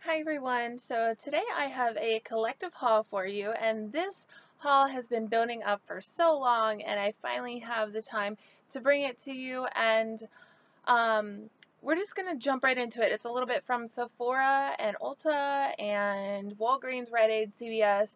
Hi everyone, so today I have a collective haul for you, and this haul has been building up for so long and I finally have the time to bring it to you, and um, we're just going to jump right into it. It's a little bit from Sephora and Ulta and Walgreens, Rite Aid, CVS,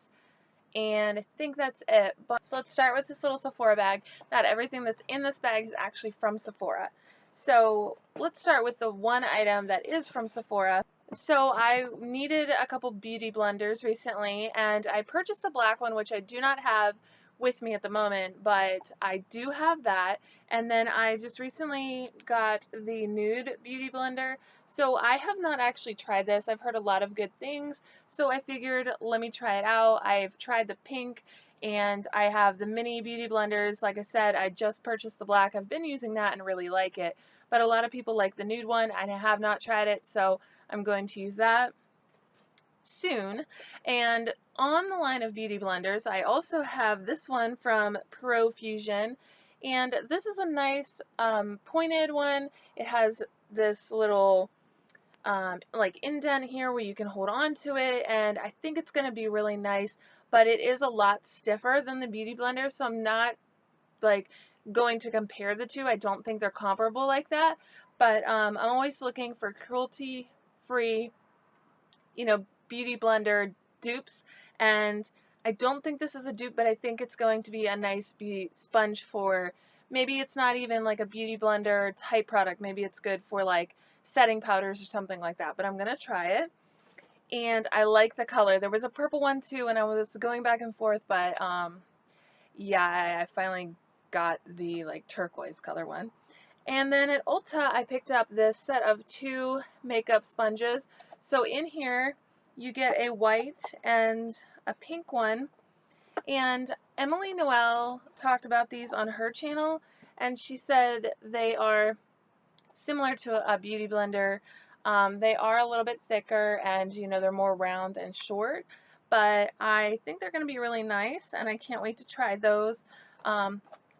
and I think that's it. But so let's start with this little Sephora bag. Not everything that's in this bag is actually from Sephora. So let's start with the one item that is from Sephora. So I needed a couple beauty blenders recently, and I purchased a black one, which I do not have with me at the moment, but I do have that. And then I just recently got the nude beauty blender. So I have not actually tried this. I've heard a lot of good things, so I figured let me try it out. I've tried the pink and I have the mini beauty blenders. Like I said, I just purchased the black. I've been using that and really like it, but a lot of people like the nude one and I have not tried it, so I'm going to use that soon. And on the line of beauty blenders, I also have this one from Profusion, and this is a nice pointed one. It has this little like indent here where you can hold on to it, and I think it's going to be really nice, but it is a lot stiffer than the beauty blender, so I'm not like going to compare the two. I don't think they're comparable like that, but I'm always looking for cruelty free, beauty blender dupes, and I don't think this is a dupe, but I think it's going to be a nice beauty sponge for, maybe it's not even like a beauty blender type product, maybe it's good for like setting powders or something like that, but I'm gonna try it. And I like the color. There was a purple one too and I was going back and forth, but yeah, I finally got the like turquoise color one. And then at Ulta, I picked up this set of two makeup sponges. So in here, you get a white and a pink one. And Emily Noel talked about these on her channel, and she said they are similar to a beauty blender. They are a little bit thicker and, they're more round and short, but I think they're going to be really nice, and I can't wait to try those.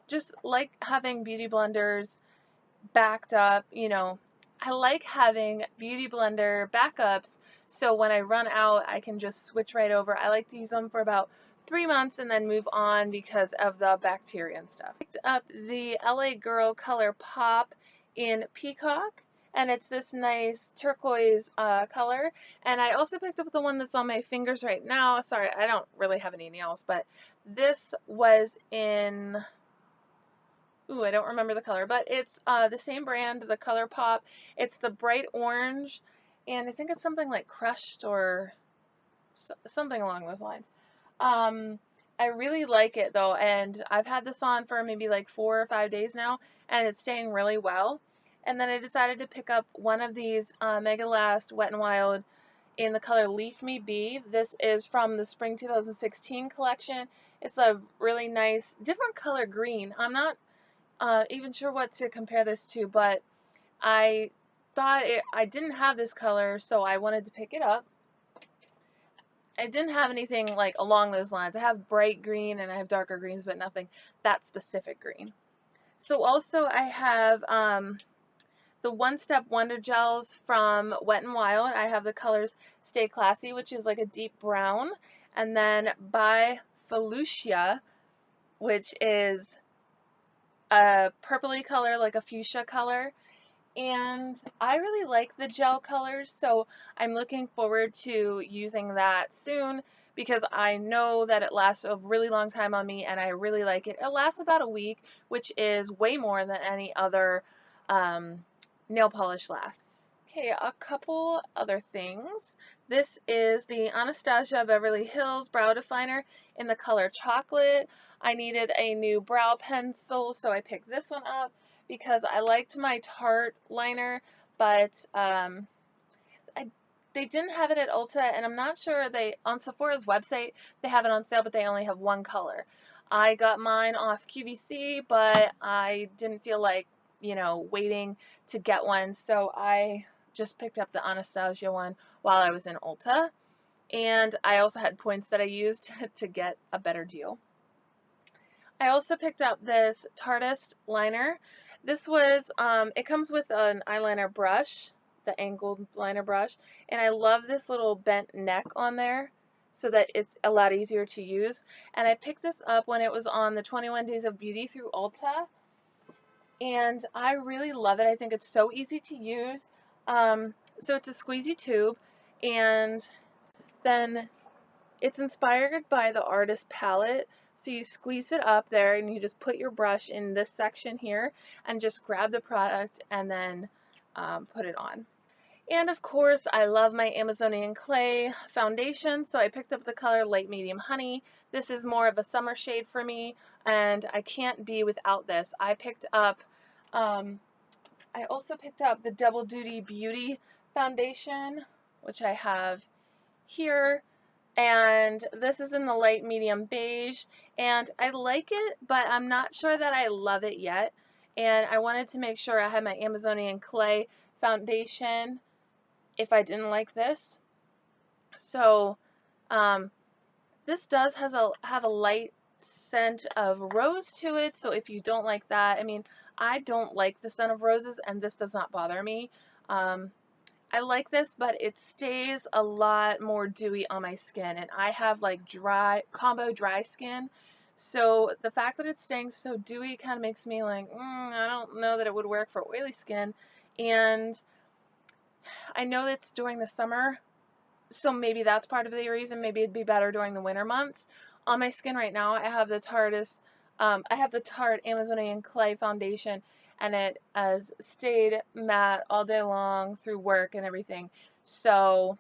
Just like having beauty blenders backed up, I like having beauty blender backups so when I run out I can just switch right over. I like to use them for about 3 months and then move on because of the bacteria and stuff. I picked up the LA Girl Color Pop in Peacock, and it's this nice turquoise color, and I also picked up the one that's on my fingers right now. Sorry, I don't really have any nails, but this was in, ooh, I don't remember the color, but it's the same brand, the Color Pop. It's the bright orange, and I think it's something like crushed or something along those lines. Um, I really like it though, and I've had this on for maybe like 4 or 5 days now, and it's staying really well. And then I decided to pick up one of these Mega Last Wet n Wild in the color Leaf Me Be. This is from the Spring 2016 collection. It's a really nice, different color green. I'm not even sure what to compare this to, but I thought I didn't have this color, so I wanted to pick it up. I didn't have anything like along those lines. I have bright green and I have darker greens, but nothing that specific green. So also I have the One Step Wonder Gels from Wet n Wild. I have the colors Stay Classy, which is like a deep brown, and then By Felucia, which is a purpley color, like a fuchsia color. And I really like the gel colors, so I'm looking forward to using that soon because I know that it lasts a really long time on me and I really like it. It lasts about a week, which is way more than any other nail polish lasts. Okay, a couple other things. This is the Anastasia Beverly Hills Brow Definer in the color Chocolate. I needed a new brow pencil, so I picked this one up because I liked my Tarte liner, but they didn't have it at Ulta, and I'm not sure on Sephora's website they have it on sale, but they only have one color. I got mine off QVC, but I didn't feel like, waiting to get one, so I just picked up the Anastasia one while I was in Ulta, and I also had points that I used to get a better deal. I also picked up this Tarteist liner. This was, it comes with an eyeliner brush the angled liner brush. And I love this little bent neck on there so that it's a lot easier to use. And I picked this up when it was on the 21 Days of Beauty through Ulta, and I really love it. I think it's so easy to use. So it's a squeezy tube, and then it's inspired by the artist palette. So you squeeze it up there and you just put your brush in this section here and just grab the product and then put it on. And of course, I love my Amazonian Clay foundation, so I picked up the color Light Medium Honey. This is more of a summer shade for me, and I can't be without this. I also picked up the Double Duty Beauty foundation, which I have here, and this is in the light medium beige, and I like it, but I'm not sure that I love it yet, and I wanted to make sure I had my Amazonian Clay foundation if I didn't like this. So this does have a light scent of rose to it, so if you don't like that, I mean, I don't like the scent of roses, and this does not bother me. I like this, but it stays a lot more dewy on my skin, and I have like combo dry skin, so the fact that it's staying so dewy kind of makes me like, I don't know that it would work for oily skin. And I know it's during the summer, so maybe that's part of the reason. Maybe it'd be better during the winter months. On my skin right now, I have the Tarte Amazonian Clay foundation, and it has stayed matte all day long through work and everything. So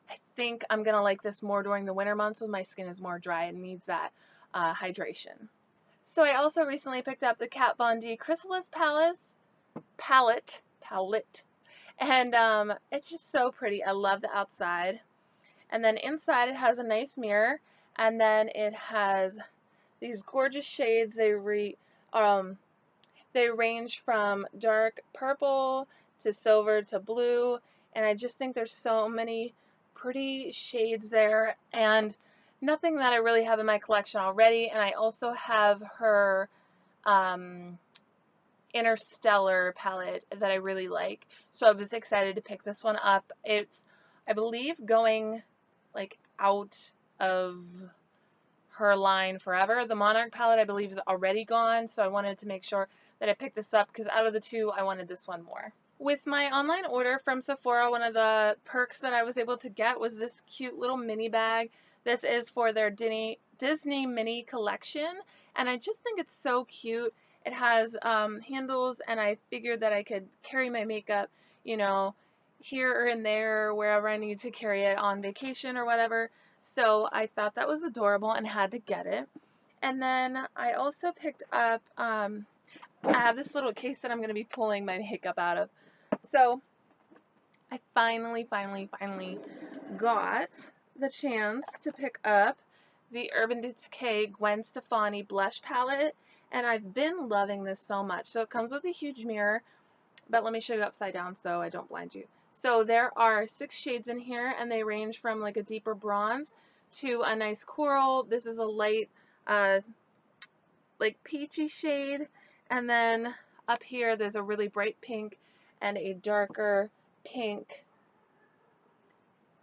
I think I'm gonna like this more during the winter months when my skin is more dry and needs that hydration. So I also recently picked up the Kat Von D Chrysalis palette, and it's just so pretty. I love the outside, and then inside it has a nice mirror, and then it has these gorgeous shades. They range from dark purple to silver to blue, and I just think there's so many pretty shades there, and nothing that I really have in my collection already. And I also have her Interstellar palette that I really like, so I was excited to pick this one up. It's, I believe, going like out of her line forever. The Monarch palette, I believe, is already gone, so I wanted to make sure that I picked this up because out of the two, I wanted this one more. With my online order from Sephora, one of the perks that I was able to get was this cute little mini bag. This is for their Disney mini collection, and I just think it's so cute. It has handles, and I figured that I could carry my makeup, you know, here or in there, wherever I need to carry it on vacation or whatever. So I thought that was adorable and had to get it. And then I also picked up, I have this little case that I'm going to be pulling my makeup out of. So I finally got the chance to pick up the Urban Decay Gwen Stefani blush palette, and I've been loving this so much. So it comes with a huge mirror, but let me show you upside down so I don't blind you. So there are 6 shades in here, and they range from like a deeper bronze to a nice coral. This is a light like peachy shade, and then up here there's a really bright pink and a darker pink.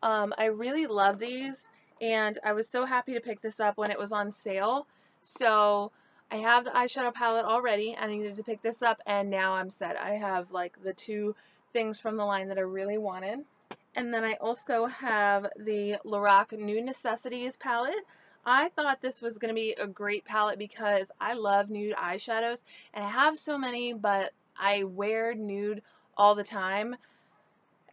I really love these, and I was so happy to pick this up when it was on sale. So I have the eyeshadow palette already, and I needed to pick this up, and now I'm set. I have like the 2 things from the line that I really wanted. And then I also have the Lorac Nude Necessities palette. I thought this was going to be a great palette because I love nude eyeshadows, and I have so many, but I wear nude all the time.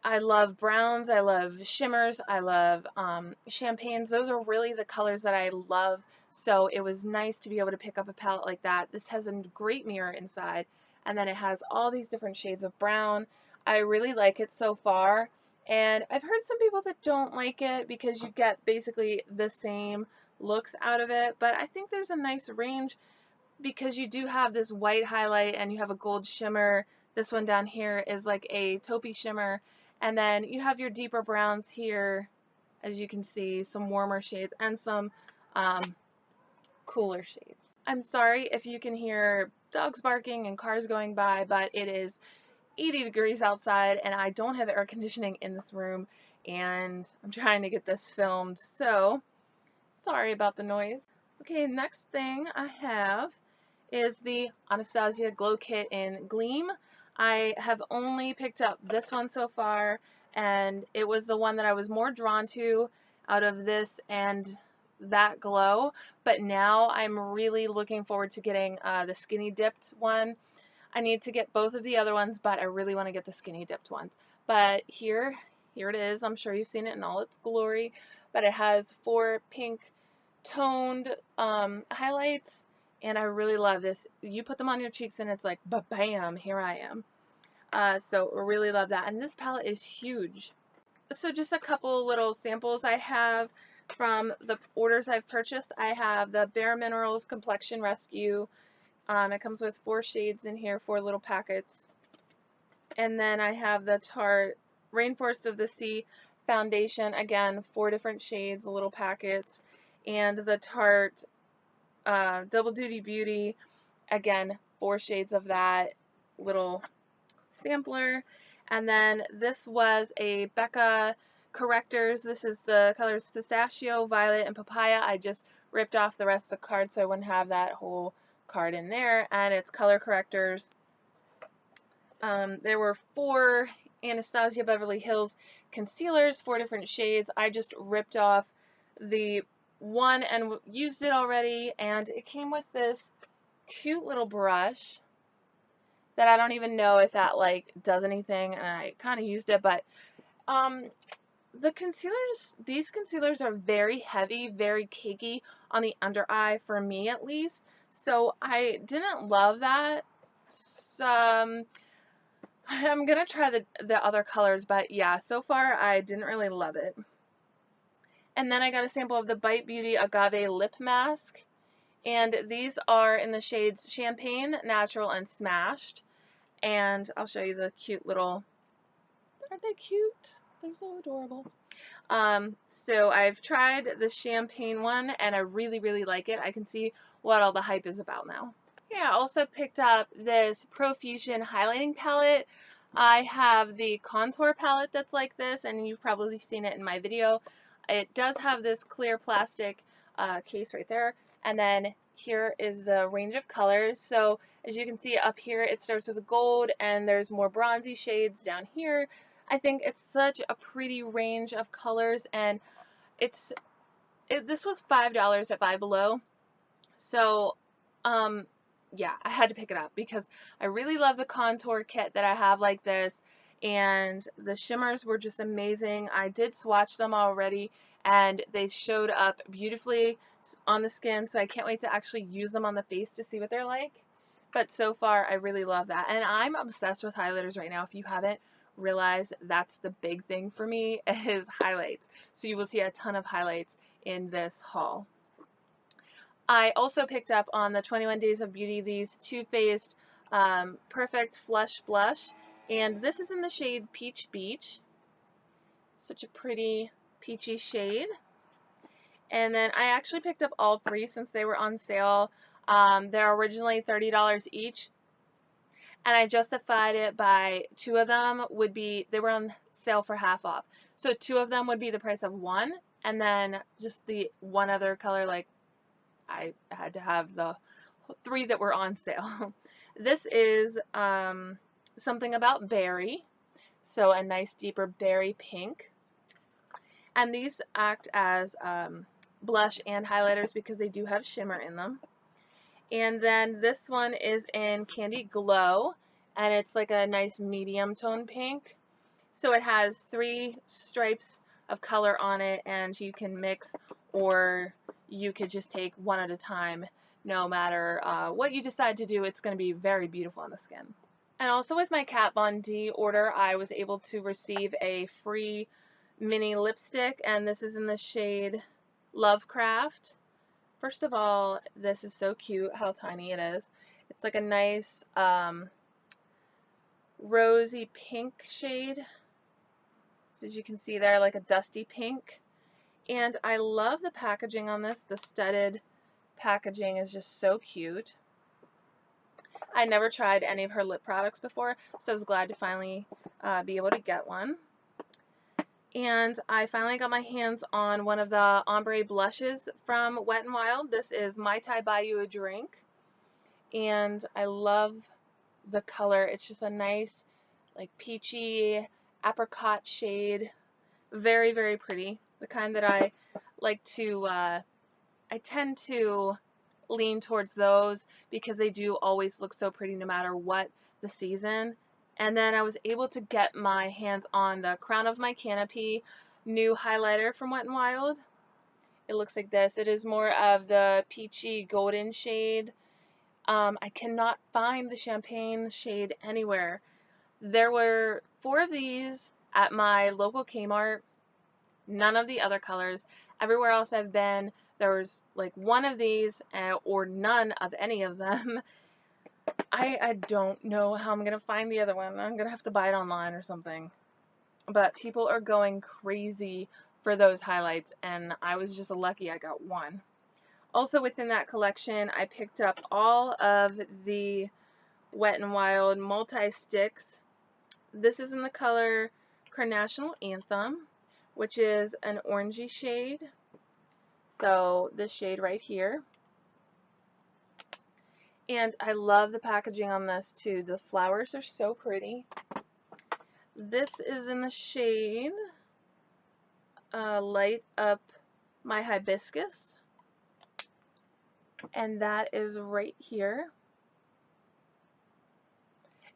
I love browns, I love shimmers, I love champagnes. Those are really the colors that I love, so it was nice to be able to pick up a palette like that. This has a great mirror inside, and then it has all these different shades of brown. I really like it so far, and I've heard some people that don't like it because you get basically the same looks out of it, but I think there's a nice range because you do have this white highlight and you have a gold shimmer. This one down here is like a taupey shimmer, and then you have your deeper browns here, as you can see, some warmer shades and some cooler shades. I'm sorry if you can hear dogs barking and cars going by, but it is 80 degrees outside and I don't have air conditioning in this room, and I'm trying to get this filmed, so sorry about the noise. Okay, next thing I have is the Anastasia Glow Kit in Gleam. I have only picked up this one so far, and it was the one that I was more drawn to out of this and that glow, but now I'm really looking forward to getting the skinny dipped one. I need to get both of the other ones, but I really want to get the skinny dipped ones. But here it is. I'm sure you've seen it in all its glory, but it has 4 pink toned highlights, and I really love this. You put them on your cheeks and it's like ba-bam, here I am. So I really love that, and this palette is huge. So just a couple little samples I have from the orders I've purchased. I have the Bare Minerals Complexion Rescue. It comes with 4 shades in here, 4 little packets. And then I have the Tarte Rainforest of the Sea foundation, again 4 different shades, little packets. And the Tarte Double Duty Beauty, again 4 shades of that, little sampler. And then this was a Becca Correctors. This is the colors Pistachio, Violet, and Papaya. I just ripped off the rest of the card so I wouldn't have that whole card in there, and it's color correctors. There were 4 Anastasia Beverly Hills concealers, 4 different shades. I just ripped off the one and used it already, and it came with this cute little brush that I don't even know if that like does anything, and I kind of used it, but the concealers, these concealers are very heavy, very cakey on the under eye, for me at least, so I didn't love that. I'm gonna try the other colors, but yeah, so far I didn't really love it. And then I got a sample of the Bite Beauty Agave Lip Mask, and these are in the shades Champagne, Natural, and Smashed. And I'll show you the cute little, aren't they cute? They're so adorable. So I've tried the Champagne one, and I really, really like it. I can see what all the hype is about now. Yeah, I also picked up this Profusion highlighting palette. I have the contour palette that's like this, and you've probably seen it in my video. It does have this clear plastic case right there, and then here is the range of colors. So as you can see up here, it starts with gold, and there's more bronzy shades down here. I think it's such a pretty range of colors, and this was $5 at Five Below. So yeah, I had to pick it up because I really love the contour kit that I have like this, and the shimmers were just amazing. I did swatch them already, and they showed up beautifully on the skin, so I can't wait to actually use them on the face to see what they're like. But so far, I really love that, and I'm obsessed with highlighters right now. If you haven't realized, that's the big thing for me, is highlights. So you will see a ton of highlights in this haul. I also picked up on the 21 Days of Beauty these Too Faced Perfect Flush Blush, and this is in the shade Peach Beach. Such a pretty peachy shade. And then I actually picked up all 3 since they were on sale. They're originally $30 each, and I justified it by 2 of them they were on sale for half off. So 2 of them would be the price of 1, and then just the one other color, like, I had to have the 3 that were on sale. This is Something About Berry, so a nice deeper berry pink. And these act as blush and highlighters because they do have shimmer in them. And then this one is in Candy Glow, and it's like a nice medium tone pink. So it has 3 stripes of color on it, and you can mix, or you could just take one at a time. No matter what you decide to do, it's going to be very beautiful on the skin. And also with my Kat Von D order, I was able to receive a free mini lipstick, and this is in the shade Lovecraft. First of all, this is so cute how tiny it is. It's like a nice rosy pink shade. So as you can see there, like a dusty pink. And I love the packaging on this. The studded packaging is just so cute. I never tried any of her lip products before, so I was glad to finally be able to get one. And I finally got my hands on one of the ombre blushes from Wet n Wild. This is Mai Tai Buy You a Drink. And I love the color. It's just a nice, like, peachy apricot shade. Very, very pretty. The kind that I like to, I tend to lean towards those because they do always look so pretty no matter what the season. And then I was able to get my hands on the Crown of My Canopy new highlighter from Wet n Wild. It looks like this. It is more of the peachy golden shade. I cannot find the champagne shade anywhere. There were 4 of these at my local Kmart. None of the other colors. Everywhere else I've been, there was like 1 of these or none of any of them. I don't know how I'm going to find the other one. I'm going to have to buy it online or something. But people are going crazy for those highlights, and I was just lucky I got one. Also within that collection, I picked up all of the Wet n Wild multi-sticks. This is in the color Carnational Anthem, which is an orangey shade. So this shade right here. And I love the packaging on this too. The flowers are so pretty. This is in the shade Light Up My Hibiscus. And that is right here.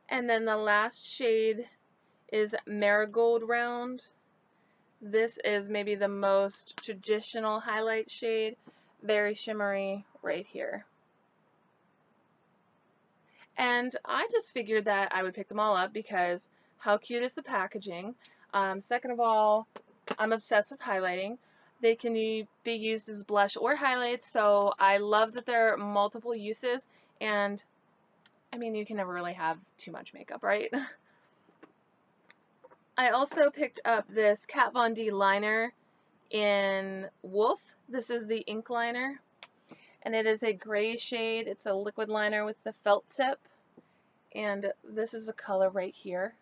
And then the last shade is Marigold Round. This is maybe the most traditional highlight shade. Very shimmery right here. And I just figured that I would pick them all up because how cute is the packaging? Second of all, I'm obsessed with highlighting. They can be used as blush or highlights, so I love that there are multiple uses, and I mean, you can never really have too much makeup, right? I also picked up this Kat Von D liner in Wolf. This is the ink liner, and it is a gray shade. It's a liquid liner with the felt tip, and this is the color right here,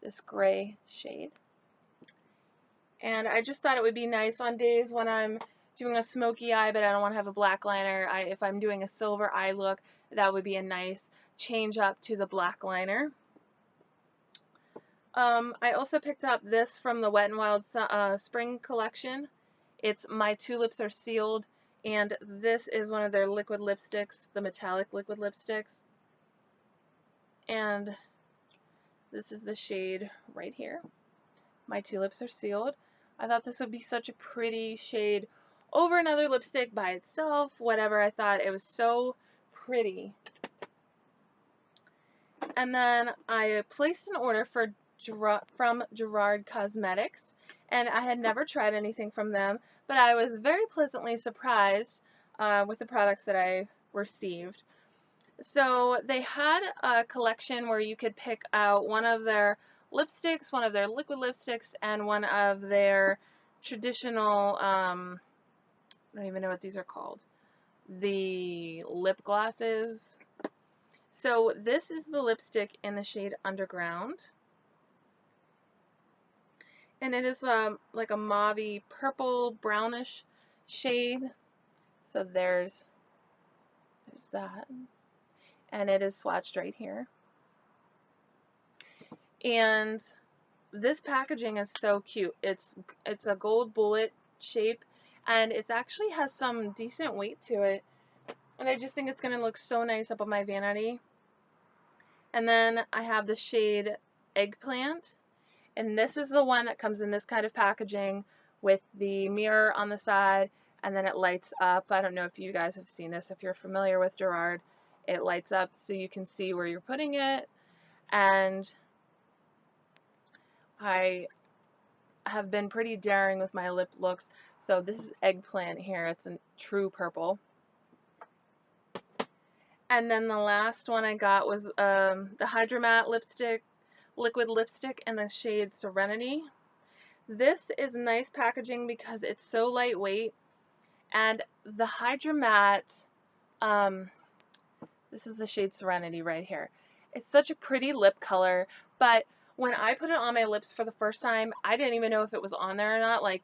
this gray shade. And I just thought it would be nice on days when I'm doing a smoky eye but I don't want to have a black liner. If I'm doing a silver eye look, that would be a nice change up to the black liner. I also picked up this from the Wet n Wild spring collection. It's My Tulips Are Sealed, and this is one of their liquid lipsticks, the metallic liquid lipsticks. And this is the shade right here. My Tulips Are Sealed. I thought this would be such a pretty shade over another lipstick by itself, whatever. I thought it was so pretty. And then I placed an order from Gerard Cosmetics, and I had never tried anything from them, but I was very pleasantly surprised with the products that I received. So they had a collection where you could pick out one of their lipsticks, one of their liquid lipsticks, and one of their traditional, I don't even know what these are called, the lip glosses. So this is the lipstick in the shade Underground. And it is like a mauvey purple brownish shade. So there's that. And it is swatched right here. And this packaging is so cute. It's a gold bullet shape, and it actually has some decent weight to it. And I just think it's going to look so nice up on my vanity. And then I have the shade Eggplant, and this is the one that comes in this kind of packaging with the mirror on the side, and then it lights up. I don't know if you guys have seen this. If you're familiar with Gerard, it lights up so you can see where you're putting it. And I have been pretty daring with my lip looks, so this is Eggplant here. It's a true purple. And then the last one I got was the Hydra Matte lipstick, liquid lipstick in the shade Serenity. This is nice packaging because it's so lightweight, and the Hydra Matte, there's This is the shade Serenity right here. It's such a pretty lip color, but when I put it on my lips for the first time, I didn't even know if it was on there or not, like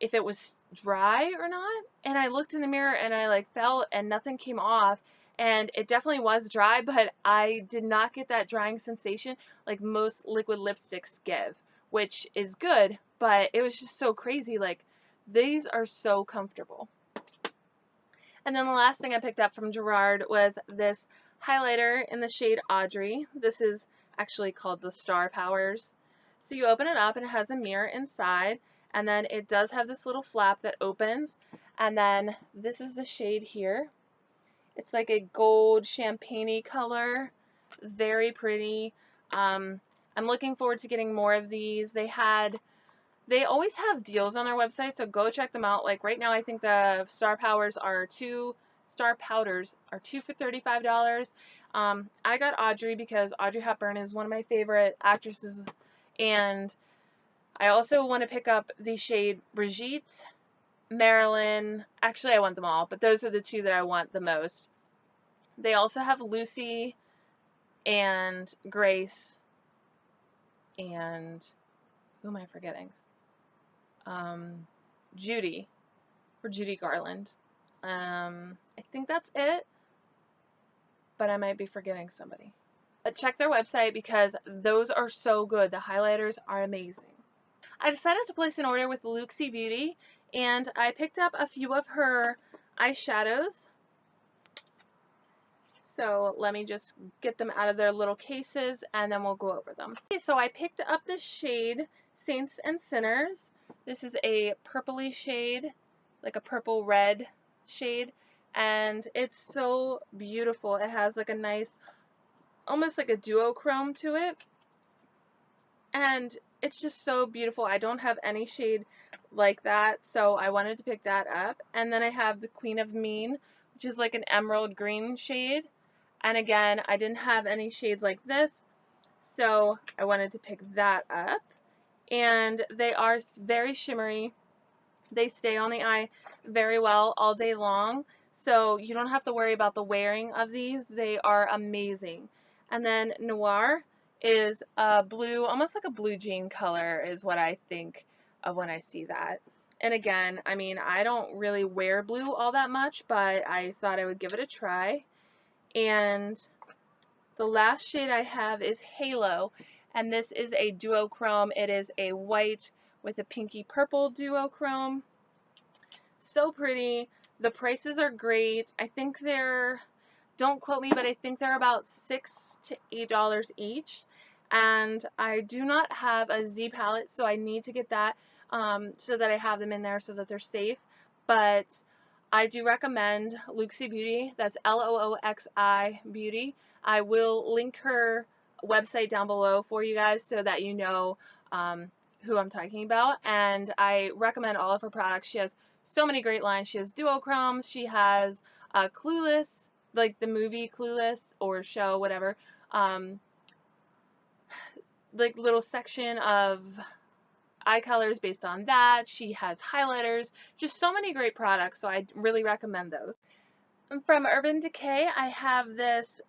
if it was dry or not. And I looked in the mirror and I like felt and nothing came off. And it definitely was dry, but I did not get that drying sensation like most liquid lipsticks give, which is good, but it was just so crazy. Like, these are so comfortable. And then the last thing I picked up from Gerard was this highlighter in the shade Audrey. This is actually called the Star Powers. So you open it up and it has a mirror inside, and then it does have this little flap that opens, and then this is the shade here. It's like a gold champagne-y color, very pretty. I'm looking forward to getting more of these. They always have deals on their website, so go check them out. Like right now, I think the Star Powders are two for $35. I got Audrey because Audrey Hepburn is one of my favorite actresses, and I also want to pick up the shade Brigitte, Marilyn. Actually, I want them all, but those are the two that I want the most. They also have Lucy and Grace and who am I forgetting? Judy, or Judy Garland. I think that's it, but I might be forgetting somebody. But check their website because those are so good. The highlighters are amazing. I decided to place an order with Luxie Beauty, and I picked up a few of her eyeshadows. So let me just get them out of their little cases and then we'll go over them. Okay, so I picked up this shade Saints and Sinners. This is a purpley shade, like a purple red shade, and it's so beautiful. It has like a nice, almost like a duochrome to it, and it's just so beautiful. I don't have any shade like that, so I wanted to pick that up. And then I have the Queen of Mean, which is like an emerald green shade, and again, I didn't have any shades like this, so I wanted to pick that up. And they are very shimmery. They stay on the eye very well all day long, so you don't have to worry about the wearing of these. They are amazing. And then Noir is a blue, almost like a blue jean color is what I think of when I see that. And again, I mean, I don't really wear blue all that much, but I thought I would give it a try. And the last shade I have is Halo, and this is a duochrome. It is a white with a pinky purple duochrome. So pretty. The prices are great. I think they're, don't quote me, but I think they're about $6 to $8 each. And I do not have a Z palette, so I need to get that so that I have them in there so that they're safe. But I do recommend Luxie Beauty. That's Looxi Beauty. I will link her website down below for you guys so that you know who I'm talking about. And I recommend all of her products. She has so many great lines. She has duochromes. She has Clueless, like the movie Clueless or show, whatever. Like little section of eye colors based on that. She has highlighters. Just so many great products. So I really recommend those. From Urban Decay, I have this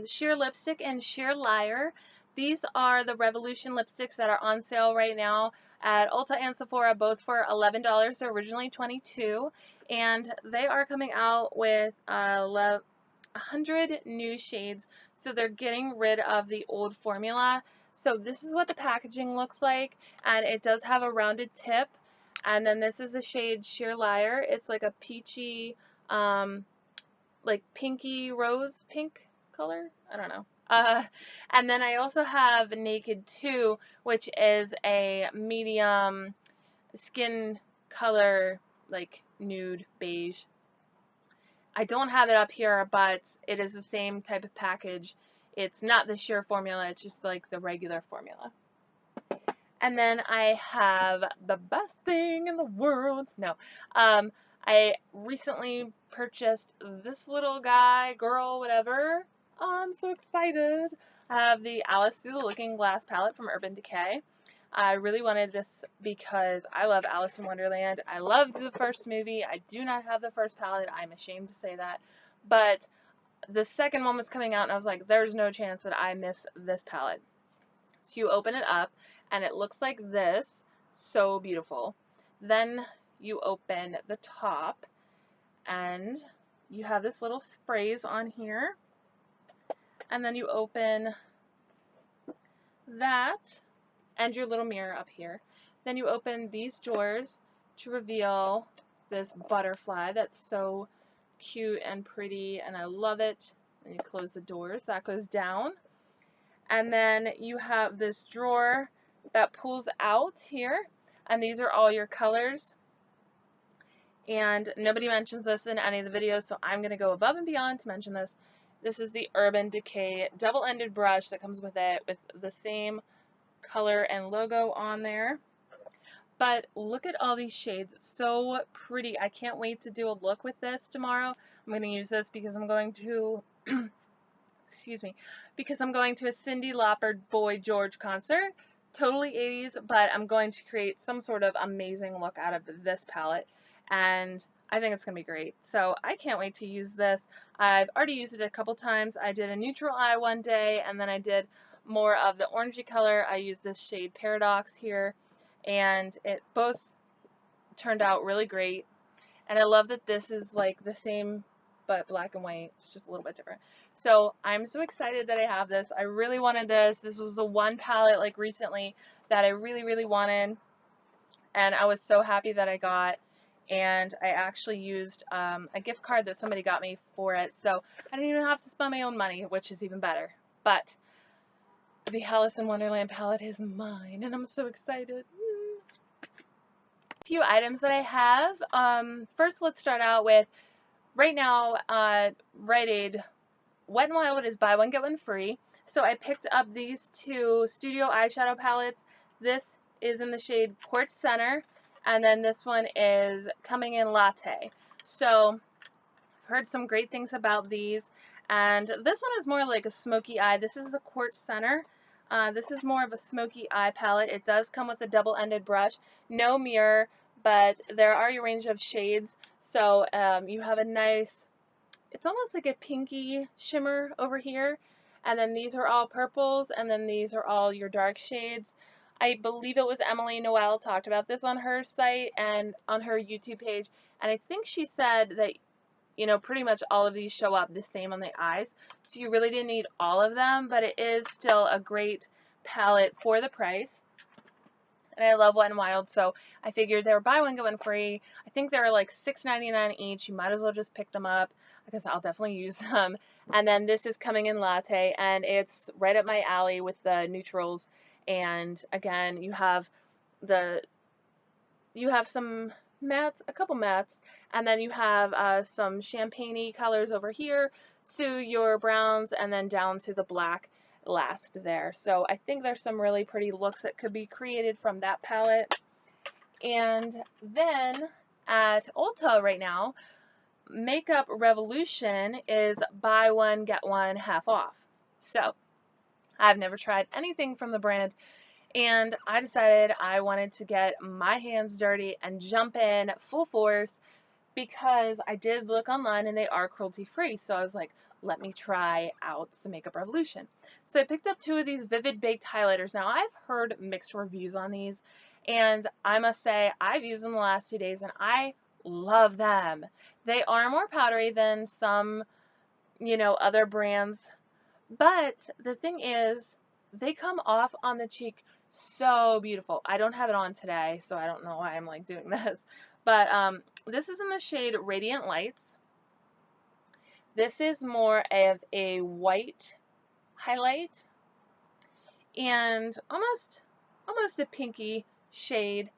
sheer lipstick and sheer liar. These are the Revolution lipsticks that are on sale right now at Ulta and Sephora, both for $11. They're originally $22, and they are coming out with 100 new shades, so they're getting rid of the old formula. So this is what the packaging looks like, and it does have a rounded tip. And then this is the shade Sheer Liar. It's like a peachy, like pinky rose pink color. I don't know. And then I also have Naked 2, which is a medium skin color, like nude beige. I don't have it up here, but it is the same type of package. It's not the sheer formula, it's just like the regular formula. And then I have the best thing in the world. No. I recently purchased this little guy, girl, whatever. I'm so excited. I have the Alice Through the Looking Glass palette from Urban Decay. I really wanted this because I love Alice in Wonderland. I loved the first movie. I do not have the first palette. I'm ashamed to say that. But the second one was coming out and I was like, there's no chance that I miss this palette. So you open it up and it looks like this. So beautiful. Then you open the top and you have this little phrase on here. And then you open that and your little mirror up here. Then you open these drawers to reveal this butterfly that's so cute and pretty, and I love it. And you close the doors, that goes down. And then you have this drawer that pulls out here, and these are all your colors. And nobody mentions this in any of the videos, so I'm going to go above and beyond to mention this. This is the Urban Decay double-ended brush that comes with it, with the same color and logo on there. But look at all these shades, so pretty. I can't wait to do a look with this tomorrow. I'm going to use this because I'm going to, excuse me, because I'm going to a Cyndi Lauper Boy George concert. Totally 80s, but I'm going to create some sort of amazing look out of this palette, and I think it's going to be great. So I can't wait to use this. I've already used it a couple times. I did a neutral eye one day, and then I did more of the orangey color. I used this shade Paradox here, and it both turned out really great. And I love that this is like the same but black and white. It's just a little bit different. So I'm so excited that I have this. I really wanted this. This was the one palette like recently that I really wanted, and I was so happy that I got. And I actually used a gift card that somebody got me for it, so I didn't even have to spend my own money, which is even better. But the Alice in Wonderland palette is mine, and I'm so excited. A few items that I have. First, let's start out with, right now, Rite Aid Wet n Wild is buy one get one free. So I picked up these two studio eyeshadow palettes. This is in the shade Quartz Center, and then this one is coming in Latte. So I've heard some great things about these, and this one is more like a smoky eye. This is the Quartz Center. This is more of a smoky eye palette. It does come with a double-ended brush, no mirror, but there are a range of shades. So you have a nice, it's almost like a pinky shimmer over here, and then these are all purples, and then these are all your dark shades. I believe it was Emily Noel talked about this on her site and on her YouTube page, and I think she said that, you know, pretty much all of these show up the same on the eyes, so you really didn't need all of them, but it is still a great palette for the price. And I love Wet n Wild, so I figured they were buy one get one free. I think they're like $6.99 each. You might as well just pick them up because I'll definitely use them. And then this is coming in Latte, and it's right up my alley with the neutrals. And again, you have some mattes, a couple mattes, and then you have some champagne-y colors over here to your browns, and then down to the black last there. So I think there's some really pretty looks that could be created from that palette. And then at Ulta right now, Makeup Revolution is buy one get one half off. So I've never tried anything from the brand, and I decided I wanted to get my hands dirty and jump in full force because I did look online and they are cruelty free. So I was like, let me try out some Makeup Revolution. So I picked up two of these Vivid Baked highlighters. Now I've heard mixed reviews on these, and I must say I've used them the last 2 days and I love them. They are more powdery than some, you know, other brands, but the thing is they come off on the cheek so beautiful. I don't have it on today, so I don't know why I'm like doing this, but this is in the shade Radiant Lights. This is more of a white highlight and almost a pinky shade,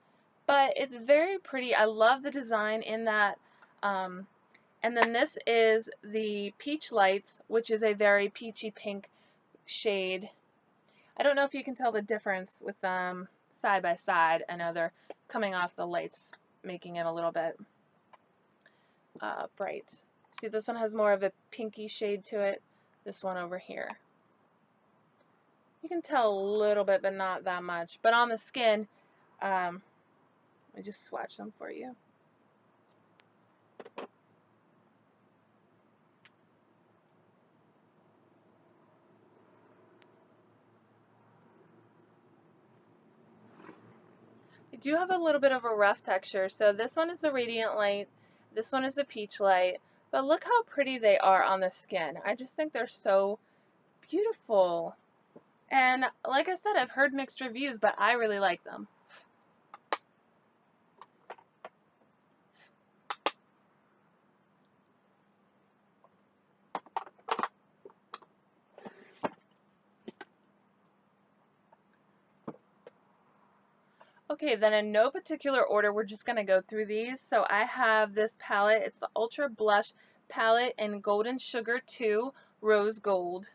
but it's very pretty. I love the design in that. And then this is the Peach Lights, which is a very peachy pink shade. I don't know if you can tell the difference with them side by side. I know they're coming off the lights, making it a little bit bright. See, this one has more of a pinky shade to it. This one over here, you can tell a little bit, but not that much. But on the skin, let me just swatch them for you. do have a little bit of a rough texture. So this one is the Radiant Light, this one is the Peach Light, but look how pretty they are on the skin. I just think they're so beautiful. And like I said, I've heard mixed reviews, but I really like them. Okay, then in no particular order, we're just going to go through these. So I have this palette. It's the Ultra Blush Palette in Golden Sugar 2 Rose Gold.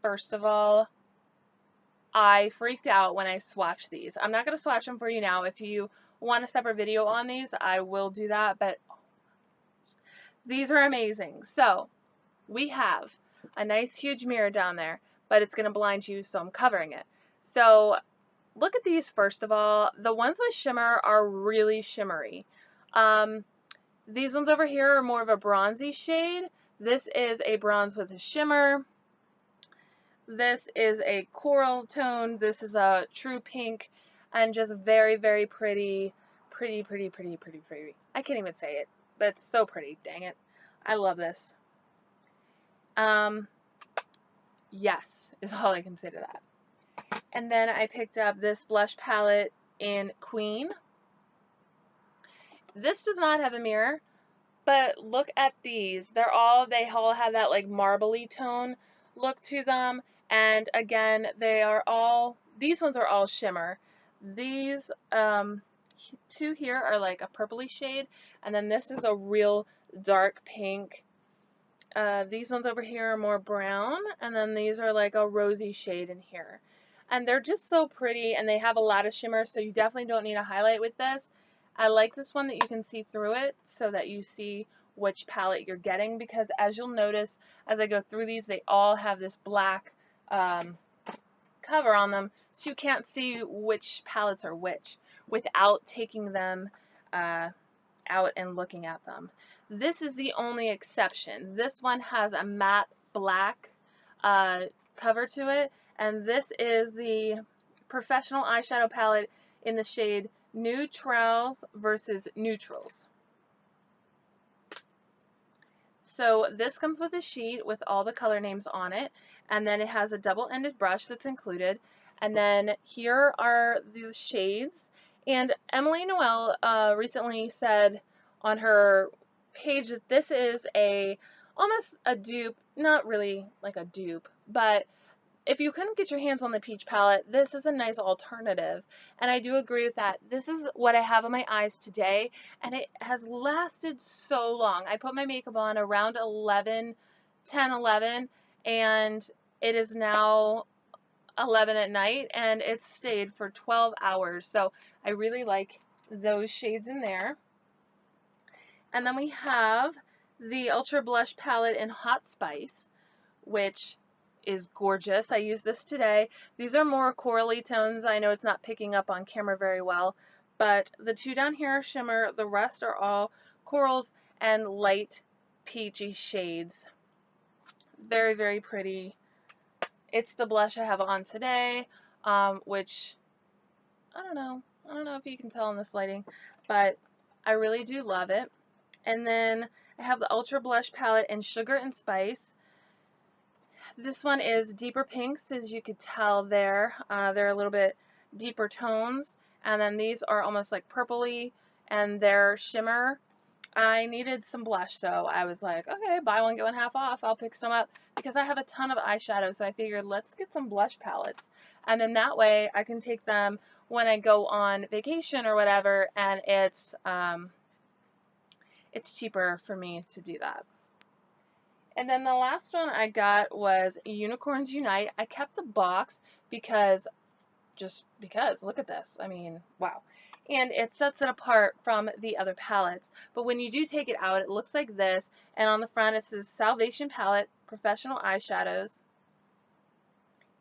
First of all, I freaked out when I swatched these. I'm not going to swatch them for you now. If you want a separate video on these, I will do that, but these are amazing. So we have a nice huge mirror down there, but it's going to blind you, so I'm covering it. So look at these first of all. The ones with shimmer are really shimmery. These ones over here are more of a bronzy shade. This is a bronze with a shimmer. This is a coral tone. This is a true pink, and just very, very pretty. Pretty. I can't even say it, but it's so pretty. Dang it. I love this. Yes, is all I can say to that. And then I picked up this blush palette in Queen. This does not have a mirror, but look at these. They all have that like marbly tone look to them. And again, these ones are all shimmer. These two here are like a purpley shade, and then this is a real dark pink. These ones over here are more brown, and then these are like a rosy shade in here. And they're just so pretty, and they have a lot of shimmer, so you definitely don't need a highlight with this. I like this one that you can see through it so that you see which palette you're getting, because as you'll notice as I go through these, they all have this black cover on them, so you can't see which palettes are which without taking them out and looking at them. This is the only exception. This one has a matte black cover to it, and this is the Professional Eyeshadow Palette in the shade Neutrals versus Neutrals. So this comes with a sheet with all the color names on it, and then it has a double-ended brush that's included, and then here are the shades. And Emily Noel recently said on her page that this is almost a dupe, not really like a dupe, but if you couldn't get your hands on the peach palette, this is a nice alternative. And I do agree with that. This is what I have on my eyes today, and it has lasted so long. I put my makeup on around 10, 11, and it is now 11 at night, and it's stayed for 12 hours. So I really like those shades in there. And then we have the Ultra Blush Palette in Hot Spice, which is gorgeous. I used this today. These are more corally tones. I know it's not picking up on camera very well, but the two down here are shimmer. The rest are all corals and light peachy shades. Very, very pretty. It's the blush I have on today, which I don't know if you can tell in this lighting, but I really do love it. And then I have the Ultra Blush Palette in Sugar and Spice. This one is deeper pinks, as you could tell there. They're a little bit deeper tones. And then these are almost like purpley, and they're shimmer. I needed some blush, so I was like, okay, buy one, get one half off. I'll pick some up because I have a ton of eyeshadow, so I figured let's get some blush palettes. And then that way I can take them when I go on vacation or whatever, and it's cheaper for me to do that. And then the last one I got was Unicorns Unite. I kept the box because, look at this. I mean, wow. And it sets it apart from the other palettes. But when you do take it out, it looks like this. And on the front it says Salvation Palette, Professional Eyeshadows.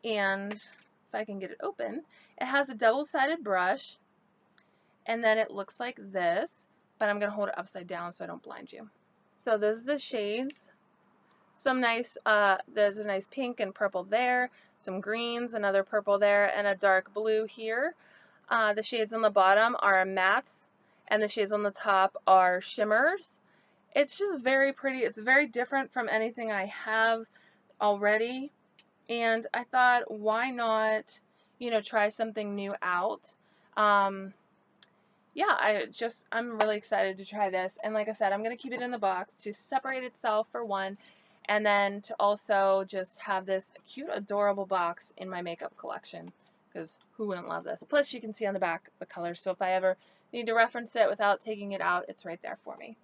And if I can get it open, it has a double-sided brush. And then it looks like this. But I'm going to hold it upside down so I don't blind you. So those are the shades. Some nice, there's a nice pink and purple there, some greens, another purple there, and a dark blue here. The shades on the bottom are mattes, and the shades on the top are shimmers. It's just very pretty. It's very different from anything I have already, and I thought, why not, try something new out. Yeah, I'm really excited to try this. And like I said, I'm going to keep it in the box to separate itself for one, and then to also just have this cute, adorable box in my makeup collection, because who wouldn't love this? Plus, you can see on the back the colors, so if I ever need to reference it without taking it out, it's right there for me.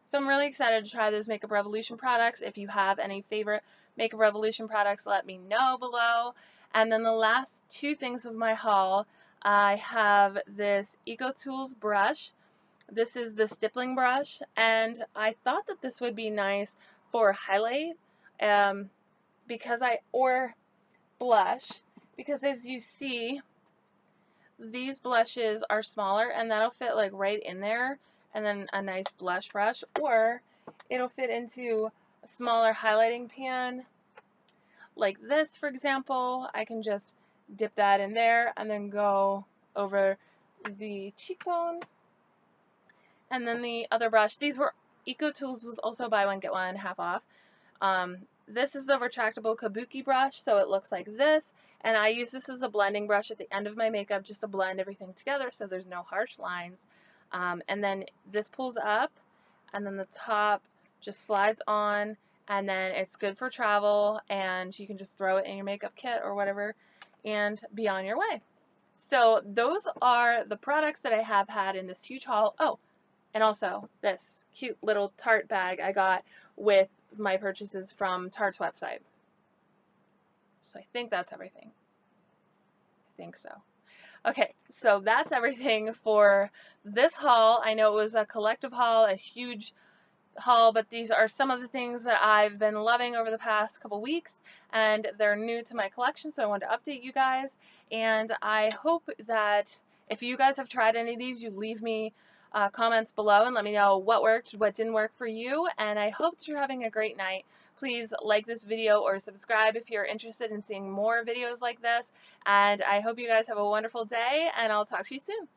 So I'm really excited to try those Makeup Revolution products. If you have any favorite Makeup Revolution products, let me know below. And then the last two things of my haul, I have this EcoTools brush. This is the stippling brush, and I thought that this would be nice for highlight or blush, because as you see, these blushes are smaller, and that'll fit like right in there, and then a nice blush brush, or it'll fit into a smaller highlighting pan like this, for example. I can just dip that in there and then go over the cheekbone. And then the other brush, EcoTools was also buy one get one half off. This is the retractable kabuki brush, so it looks like this, and I use this as a blending brush at the end of my makeup just to blend everything together so there's no harsh lines. And then this pulls up, and then the top just slides on, and then it's good for travel, and you can just throw it in your makeup kit or whatever and be on your way. So those are the products that I have had in this huge haul. Oh, and also this cute little Tarte bag I got with my purchases from Tarte's website. So I think that's everything. I think so. Okay, so that's everything for this haul. I know it was a collective haul, a huge haul, but these are some of the things that I've been loving over the past couple weeks, and they're new to my collection, so I wanted to update you guys. And I hope that if you guys have tried any of these, you leave me comments below and let me know what worked, what didn't work for you, and I hope that you're having a great night. Please like this video or subscribe if you're interested in seeing more videos like this, and I hope you guys have a wonderful day, and I'll talk to you soon.